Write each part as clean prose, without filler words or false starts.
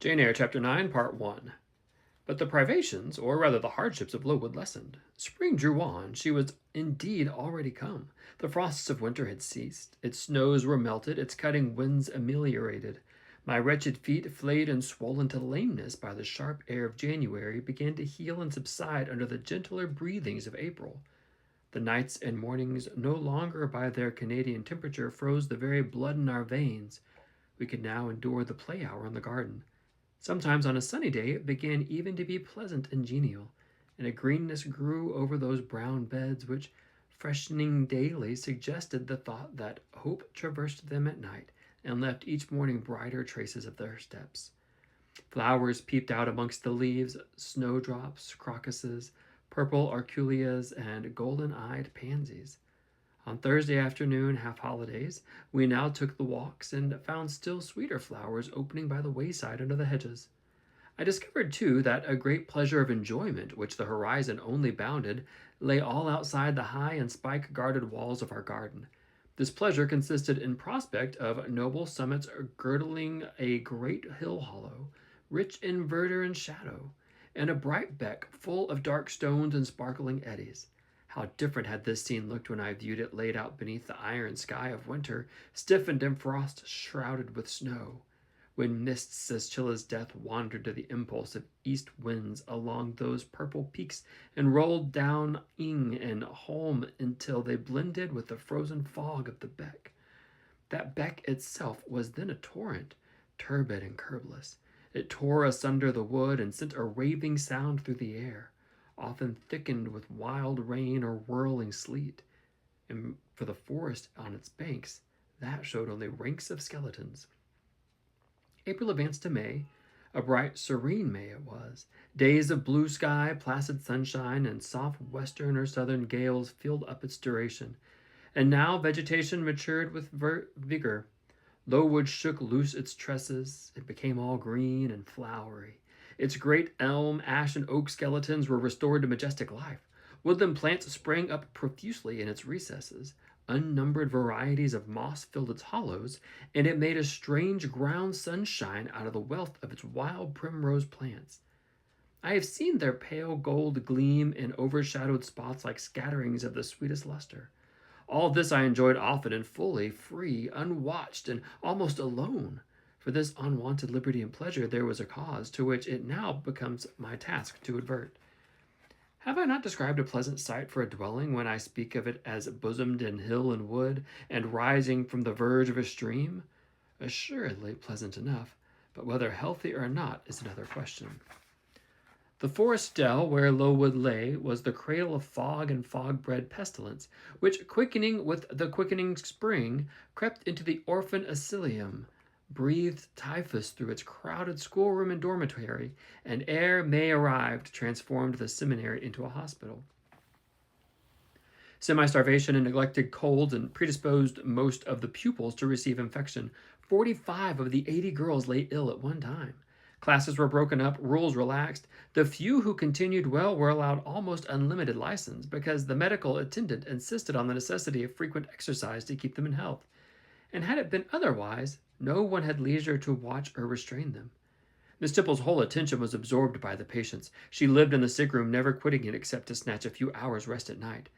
Jane Eyre, Chapter 9, Part 1. But the privations, or rather the hardships of Lowood lessened. Spring drew on. She was indeed already come. The frosts of winter had ceased. Its snows were melted, its cutting winds ameliorated. My wretched feet, flayed and swollen to lameness by the sharp air of January, began to heal and subside under the gentler breathings of April. The nights and mornings, no longer by their Canadian temperature, froze the very blood in our veins. We could now endure the play hour in the garden. Sometimes on a sunny day it began even to be pleasant and genial, and a greenness grew over those brown beds which, freshening daily, suggested the thought that hope traversed them at night and left each morning brighter traces of their steps. Flowers peeped out amongst the leaves, snowdrops, crocuses, purple arculias, and golden-eyed pansies. On Thursday afternoon, half-holidays, we now took the walks and found still sweeter flowers opening by the wayside under the hedges. I discovered, too, that a great pleasure of enjoyment, which the horizon only bounded, lay all outside the high and spike-guarded walls of our garden. This pleasure consisted in prospect of noble summits girdling a great hill hollow, rich in verdure and shadow, and a bright beck full of dark stones and sparkling eddies. How different had this scene looked when I viewed it laid out beneath the iron sky of winter, stiffened and frost shrouded with snow, when mists as chill as death wandered to the impulse of east winds along those purple peaks and rolled down Ing and Holm until they blended with the frozen fog of the beck. That beck itself was then a torrent, turbid and curbless. It tore asunder the wood and sent a raving sound through the air, often thickened with wild rain or whirling sleet, and for the forest on its banks, that showed only ranks of skeletons. April advanced to May. A bright, serene May it was. Days of blue sky, placid sunshine, and soft western or southern gales filled up its duration. And now vegetation matured with vigor. Lowood shook loose its tresses. It became all green and flowery. Its great elm, ash, and oak skeletons were restored to majestic life. Woodland plants sprang up profusely in its recesses. Unnumbered varieties of moss filled its hollows, and it made a strange ground sunshine out of the wealth of its wild primrose plants. I have seen their pale gold gleam in overshadowed spots like scatterings of the sweetest luster. All this I enjoyed often and fully, free, unwatched, and almost alone. For this unwonted liberty and pleasure there was a cause, to which it now becomes my task to advert. Have I not described a pleasant sight for a dwelling when I speak of it as bosomed in hill and wood, and rising from the verge of a stream? Assuredly pleasant enough, but whether healthy or not is another question. The forest dell where Lowood lay was the cradle of fog and fog-bred pestilence, which, quickening with the quickening spring, crept into the orphan asylum, breathed typhus through its crowded schoolroom and dormitory, and ere May arrived, transformed the seminary into a hospital. Semi-starvation and neglected colds and predisposed most of the pupils to receive infection. 45 of the 80 girls lay ill at one time. Classes were broken up, rules relaxed. The few who continued well were allowed almost unlimited license because the medical attendant insisted on the necessity of frequent exercise to keep them in health. And had it been otherwise, no one had leisure to watch or restrain them. Miss Tipple's whole attention was absorbed by the patients. She lived in the sick room, never quitting it except to snatch a few hours' rest at night.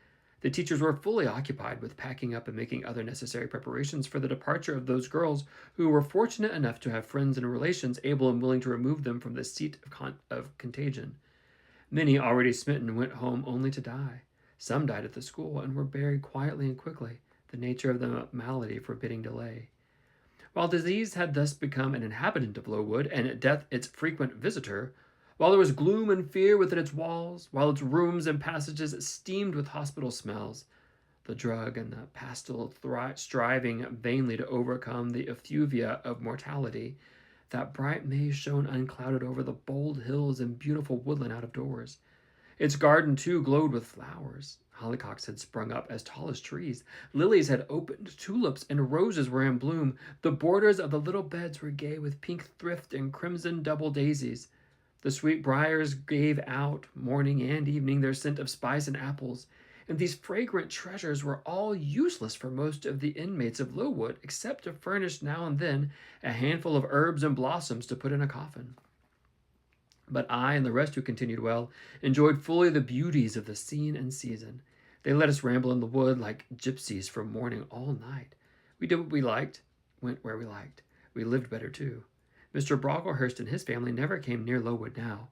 The teachers were fully occupied with packing up and making other necessary preparations for the departure of those girls who were fortunate enough to have friends and relations able and willing to remove them from the seat of contagion. Many, already smitten, went home only to die. Some died at the school and were buried quietly and quickly, the nature of the malady forbidding delay. While disease had thus become an inhabitant of Lowood, and death its frequent visitor, while there was gloom and fear within its walls, while its rooms and passages steamed with hospital smells, the drug and the pastel striving vainly to overcome the effluvia of mortality, that bright May shone unclouded over the bold hills and beautiful woodland out of doors. Its garden, too, glowed with flowers. Hollyhocks had sprung up as tall as trees. Lilies had opened. Tulips and roses were in bloom. The borders of the little beds were gay with pink thrift and crimson double daisies. The sweet briars gave out, morning and evening, their scent of spice and apples. and these fragrant treasures were all useless for most of the inmates of Lowood, except to furnish now and then a handful of herbs and blossoms to put in a coffin. But I and the rest who continued well enjoyed fully the beauties of the scene and season. They let us ramble in the wood like gypsies from morning all night. We did what we liked, went where we liked. We lived better too. Mr. Brocklehurst and his family never came near Lowood now.